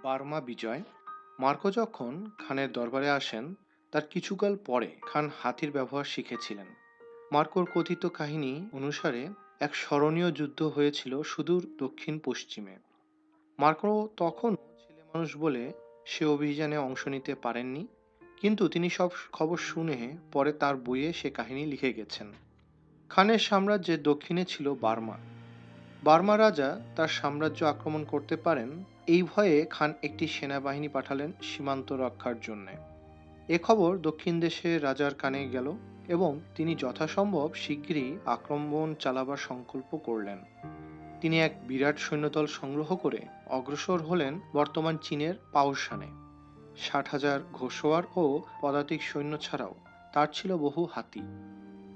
Burma বিজয়। Marco যখন খানের দরবারে আসেন, তার কিছুকাল পরে খান হাতির ব্যবহার শিখেছিলেন। মার্কোর কথিত কাহিনী অনুসারে এক স্মরণীয় যুদ্ধ হয়েছিল সুদূর দক্ষিণ পশ্চিমে। মার্কো তখন ছেলে মানুষ বলে সে অভিযানে অংশ নিতে পারেননি, কিন্তু তিনি সব খবর শুনে পরে তার বইয়ে সে কাহিনী লিখে গেছেন। খানের সাম্রাজ্যের দক্ষিণে ছিল বার্মা। বার্মা রাজা তার সাম্রাজ্য আক্রমণ করতে পারেন, এই ভয়ে খান একটি সেনাবাহিনী পাঠালেন সীমান্ত রক্ষার জন্যে। এ খবর দক্ষিণ দেশের রাজার কানে গেল এবং তিনি যথাসম্ভব শীঘ্রই আক্রমণ চালাবার সংকল্প করলেন। তিনি এক বিরাট সৈন্যদল সংগ্রহ করে অগ্রসর হলেন বর্তমান চীনের পাওশানে। 60,000 ঘোড়সওয়ার ও পদাতিক সৈন্য ছাড়াও তার ছিল বহু হাতি।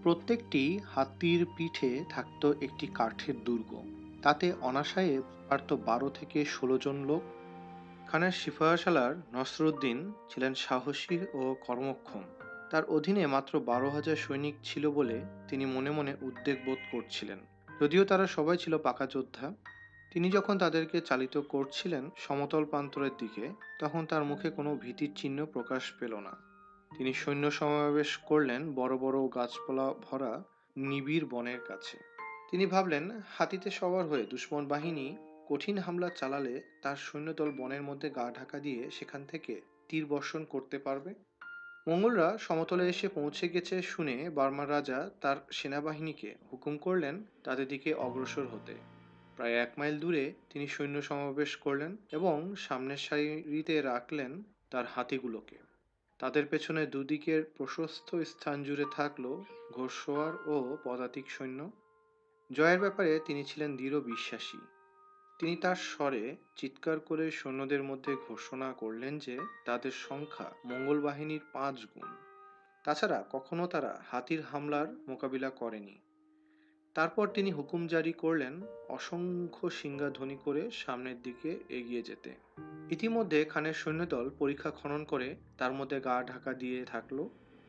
প্রত্যেকটি হাতির পিঠে থাকত একটি কাঠের দুর্গ, তাতে অনায়াসে পারত 12 থেকে 16 জন লোক। খানের সিপাহসালার নসরুদ্দিন ছিলেন সাহসী ও কর্মক্ষম। তার অধীনে মাত্র 12,000 সৈনিক ছিল বলে তিনি মনে মনে উদ্বেগ বোধ করছিলেন। যদিও তারা সবাই ছিল পাকা যোদ্ধা। তিনি যখন তাদেরকে চালিত করছিলেন সমতল প্রান্তরের দিকে, তখন তার মুখে কোনো ভীতির চিহ্ন প্রকাশ পেল না। তিনি সৈন্য সমাবেশ করলেন বড় বড় গাছপালা ভরা নিবিড় বনের কাছে। তিনি ভাবলেন, হাতিতে সওয়ার হয়ে দুশমন বাহিনী কঠিন হামলা চালালে তার সৈন্যদল বনের মধ্যে গা ঢাকা দিয়ে সেখান থেকে তীর বর্ষণ করতে পারবে। মঙ্গলরা সমতলে এসে পৌঁছে গেছে শুনে বার্মার রাজা তার সেনাবাহিনীকে হুকুম করলেন তাদের দিকে অগ্রসর হতে। প্রায় 1 মাইল দূরে তিনি সৈন্য সমাবেশ করলেন এবং সামনের সারিতে রাখলেন তার হাতিগুলোকে। তাদের পেছনে দুদিকের প্রশস্ত স্থান জুড়ে থাকল ঘোড়সওয়ার ও পদাতিক সৈন্য। জয়ের ব্যাপারে তিনি ছিলেন দৃঢ় বিশ্বাসী। তিনি তার স্বরে চিৎকার করে সৈন্যদের মধ্যে ঘোষণা করলেন যে তাদের সংখ্যা মঙ্গল বাহিনীর 5 গুণ। তাছাড়া কখনো তারা হাতির হামলার মোকাবিলা করেনি। তারপর তিনি হুকুম জারি করলেন অসংখ্য সিংহাধ্বনি করে সামনের দিকে এগিয়ে যেতে। ইতিমধ্যে খানের সৈন্যদল পরিখা খনন করে তার মধ্যে গা ঢাকা দিয়ে থাকলো।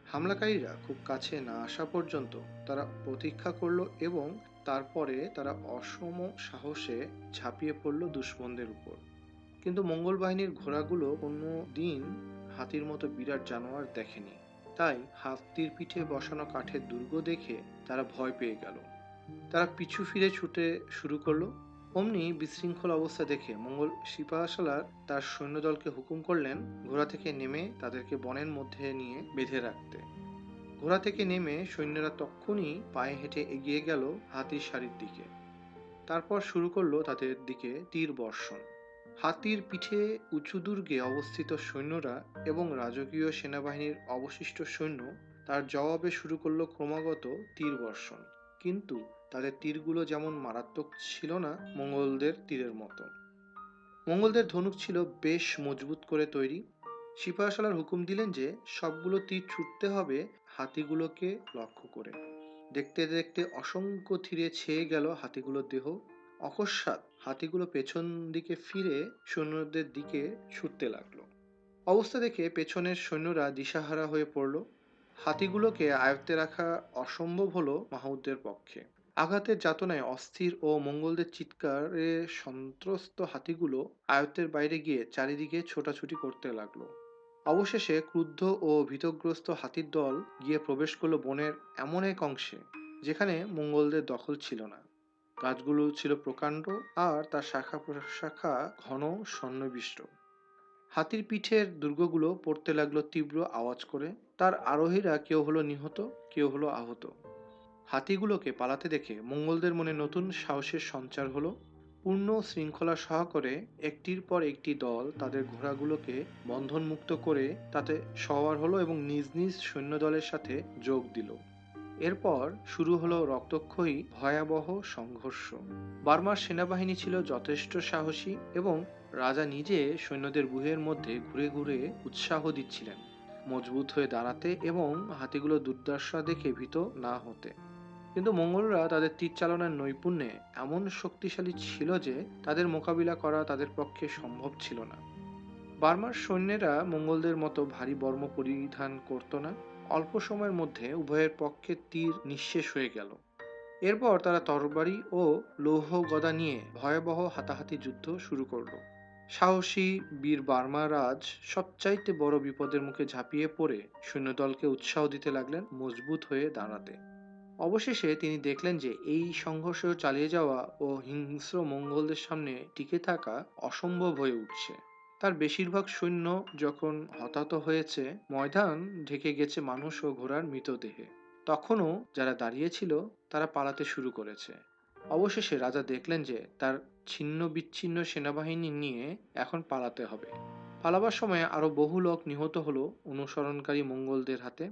হামলাকারীরা খুব কাছে না আসা পর্যন্ত তারা প্রতীক্ষা করলো এবং তারপরে তারা অসম সাহসে ঝাঁপিয়ে পড়ল দুশমনদের উপর। কিন্তু মঙ্গল বাহিনীর ঘোড়াগুলো কোনো দিন হাতির মতো বিরাট জানোয়ার দেখেনি। তাই হাতির পিঠে বসানো কাঠের দুর্গ দেখে তারা ভয় পেয়ে গেল। তারা পিছু ফিরে ছুটে শুরু করলো। অমনি বিশৃঙ্খল অবস্থা দেখে মঙ্গল সিপাহসালার তার সৈন্যদলকে হুকুম করলেন ঘোড়া থেকে নেমে তাদেরকে বনের মধ্যে নিয়ে বেঁধে রাখতে। ঘোড়া থেকে নেমে সৈন্যরা তক্ষুনি পায়ে হেঁটে এগিয়ে গেল হাতির সারির দিকে। তারপর শুরু করলো তাদের দিকে তীর বর্ষণ। হাতির পিঠে উঁচু দুর্গে অবস্থিত সৈন্যরা এবং রাজকীয় সেনাবাহিনীর অবশিষ্ট সৈন্য তার জবাবে শুরু করলো ক্রমাগত তীর বর্ষণ। কিন্তু তাদের তীরগুলো যেমন মারাত্মক ছিল না মঙ্গলদের তীরের মতো। মঙ্গলদের ধনুক ছিল বেশ মজবুত করে তৈরি। সিপাহসালার হুকুম দিলেন যে সবগুলো তীর ছুটতে হবে হাতিগুলোকে লক্ষ্য করে। দেখতে দেখতে অসংখ্য তীরে ছেয়ে গেল হাতিগুলোর দেহ। অকস্মাৎ হাতিগুলো পেছন দিকে ফিরে সৈন্যদের দিকে ছুটতে লাগলো। অবস্থা দেখে পেছনের সৈন্যরা দিশাহারা হয়ে পড়ল। হাতিগুলোকে আয়ত্তে রাখা অসম্ভব হলো মাহুতদের পক্ষে। আঘাতের যাতনায় অস্থির ও মঙ্গলদের চিৎকারে সন্ত্রস্ত হাতিগুলো আয়ত্তের বাইরে গিয়ে চারিদিকে ছোটাছুটি করতে লাগলো। অবশেষে ক্রুদ্ধ ও ভীতগ্রস্ত হাতির দল গিয়ে প্রবেশ করলো বনের এমন এক অংশে যেখানে মঙ্গলদের দখল ছিল না। গাছগুলো ছিল প্রকাণ্ড আর তার শাখা প্রশাখা ঘন সন্নিবিষ্ট। হাতির পিঠের দুর্গগুলো পড়তে লাগলো তীব্র আওয়াজ করে। তার আরোহীরা কেউ হলো নিহত, কেউ হলো আহত। হাতিগুলোকে পালাতে দেখে মঙ্গলদের মনে নতুন সাহসের সঞ্চার হলো। পূর্ণ শৃঙ্খলা সহকারে একটির পর একটি দল তাদের ঘোড়াগুলোকে বন্ধনমুক্ত করে তাতে সওয়ার হলো এবং নিজ নিজ সৈন্যদলের সাথে যোগ দিল। এরপর শুরু হলো রক্তক্ষয়ী ভয়াবহ সংঘর্ষ। বার্মার সেনাবাহিনী ছিল যথেষ্ট সাহসী এবং রাজা নিজে সৈন্যদের ব্যূহের মধ্যে ঘুরে ঘুরে উৎসাহ দিচ্ছিলেন মজবুত হয়ে দাঁড়াতে এবং হাতিগুলো দুর্দশা দেখে ভীত না হতে। কিন্তু মঙ্গলরা তাদের তীর চালনার নৈপুণ্যে এমন শক্তিশালী ছিল যে তাদের মোকাবিলা করা তাদের পক্ষে সম্ভব ছিল না। বার্মার সৈন্যেরা মঙ্গলদের মতো ভারী বর্ম পরিধান করত না। অল্প সময়ের মধ্যে উভয়ের পক্ষে তীর নিঃশেষ হয়ে গেল। এরপর তারা তরবারি ও লৌহ গদা নিয়ে ভয়াবহ হাতাহাতি যুদ্ধ শুরু করলো। সাহসী বীর বার্মা রাজ সবচাইতে বড় বিপদের মুখে ঝাঁপিয়ে পড়ে সৈন্যদলকে উৎসাহ দিতে লাগলেন মজবুত হয়ে দাঁড়াতে। অবশেষে তিনি দেখলেন যে এই সংঘর্ষ চালিয়ে যাওয়া ও হিংস্র মঙ্গলদের সামনে টিকে থাকা অসম্ভব হয়ে উঠছে। তার বেশিরভাগ সৈন্য যখন হতাহত হয়েছে, ময়দান ঢেকে গেছে মানুষ ও ঘোড়ার মৃতদেহে, তখনও যারা দাঁড়িয়েছিল তারা পালাতে শুরু করেছে। অবশেষে রাজা দেখলেন যে তার ছিন্ন বিচ্ছিন্ন সেনাবাহিনী নিয়ে এখন পালাতে হবে। পালাবার সময় আরো বহু লোক নিহত হলো অনুসরণকারী মঙ্গলদের হাতে।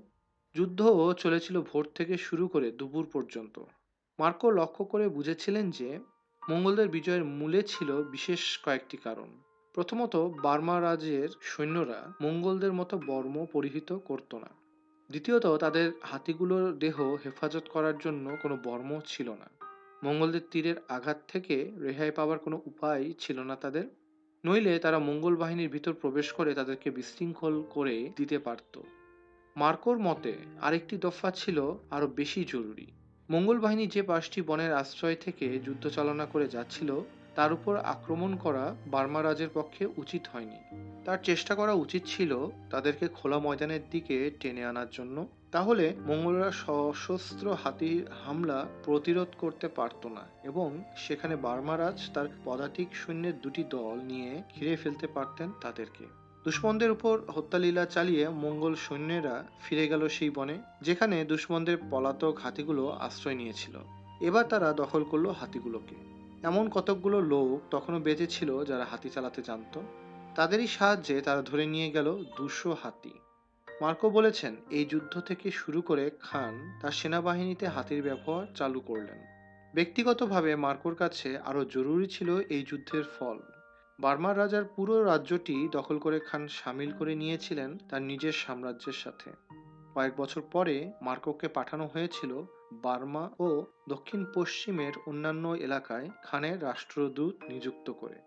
যুদ্ধও চলেছিল ভোর থেকে শুরু করে দুপুর পর্যন্ত। মার্কো লক্ষ্য করে বুঝেছিলেন যে মঙ্গলদের বিজয়ের মূলে ছিল বিশেষ কয়েকটি কারণ। প্রথমত, বার্মা রাজের সৈন্যরা মঙ্গলদের মতো বর্ম পরিহিত করত না। দ্বিতীয়ত, তাদের হাতিগুলোর দেহ হেফাজত করার জন্য কোনো বর্ম ছিল না। মঙ্গলদের তীরের আঘাত থেকে রেহাই পাওয়ার কোনো উপায় ছিল না তাদের, নইলে তারা মঙ্গল বাহিনীর ভিতর প্রবেশ করে তাদেরকে বিশৃঙ্খল করে দিতে পারত। মার্কোর মতে আরেকটি দফা ছিল আরো বেশি জরুরি। মঙ্গল বাহিনী যে 5টি বনের আশ্রয় থেকে যুদ্ধ চালনা করে যাচ্ছিল, তার উপর আক্রমণ করা বার্মা রাজের পক্ষে উচিত হয়নি। তার চেষ্টা করা উচিত ছিল তাদেরকে খোলা ময়দানের দিকে টেনে আনার জন্য। তাহলে মঙ্গলরা সশস্ত্র হাতি হামলা প্রতিরোধ করতে পারত না এবং সেখানে বার্মা রাজ তার পদাতিক সৈন্যের দুটি দল নিয়ে ঘিরে ফেলতে পারতেন তাদেরকে। দুশ্মনদের উপর হত্যালীলা চালিয়ে মঙ্গল সৈন্যেরা ফিরে গেল সেই বনে, যেখানে দুশ্মনদের পলাতক হাতিগুলো আশ্রয় নিয়েছিল। এবার তারা দখল করলো হাতিগুলোকে। এমন কতকগুলো লোক তখনও বেঁচে ছিল যারা হাতি চালাতে জানত। তাদেরই সাহায্যে তারা ধরে নিয়ে গেল 200 হাতি। মার্কো বলেছেন, এই যুদ্ধ থেকে শুরু করে খান তার সেনাবাহিনীতে হাতির ব্যবহার চালু করলেন। ব্যক্তিগতভাবে মার্কোর কাছে আরো জরুরি ছিল এই যুদ্ধের ফল। বার্মার রাজার পুরো রাজ্যটি দখল করে খান সামিল করে নিয়েছিলেন তার নিজের সাম্রাজ্যের সাথে। কয়েক বছর পরে মার্কোকে পাঠানো হয়েছিল বার্মা ও দক্ষিণ পশ্চিমের অন্যান্য এলাকায় খানের রাষ্ট্রদূত নিযুক্ত করে।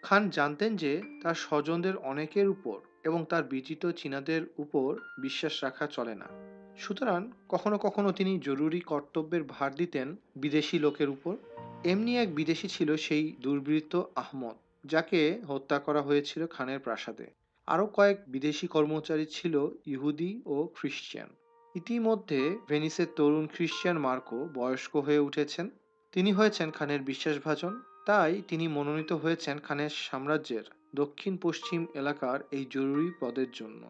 খান জানতেন যে তার স্বজনদের অনেকের উপর এবং তার বিজিত চীনাদের উপর বিশ্বাস রাখা চলে না। সুতরাং কখনো কখনো তিনি জরুরি কর্তব্যের ভার দিতেন বিদেশি লোকের উপর। এমনি এক বিদেশি ছিল সেই দুর্বৃত্ত আহমদ, যাকে হত্যা করা হয়েছিল খানের প্রাসাদে। আরও কয়েক বিদেশি কর্মচারী ছিল ইহুদি ও খ্রিস্টান। ইতিমধ্যে ভেনিসের তরুণ খ্রিস্টান মার্কো বয়স্ক হয়ে উঠেছেন। তিনি হয়েছেন খানের বিশ্বাসভাজন। তাই তিনি মনোনীত হয়েছেন খানের সাম্রাজ্যের দক্ষিণ পশ্চিম এলাকার এই জরুরি পদের জন্য।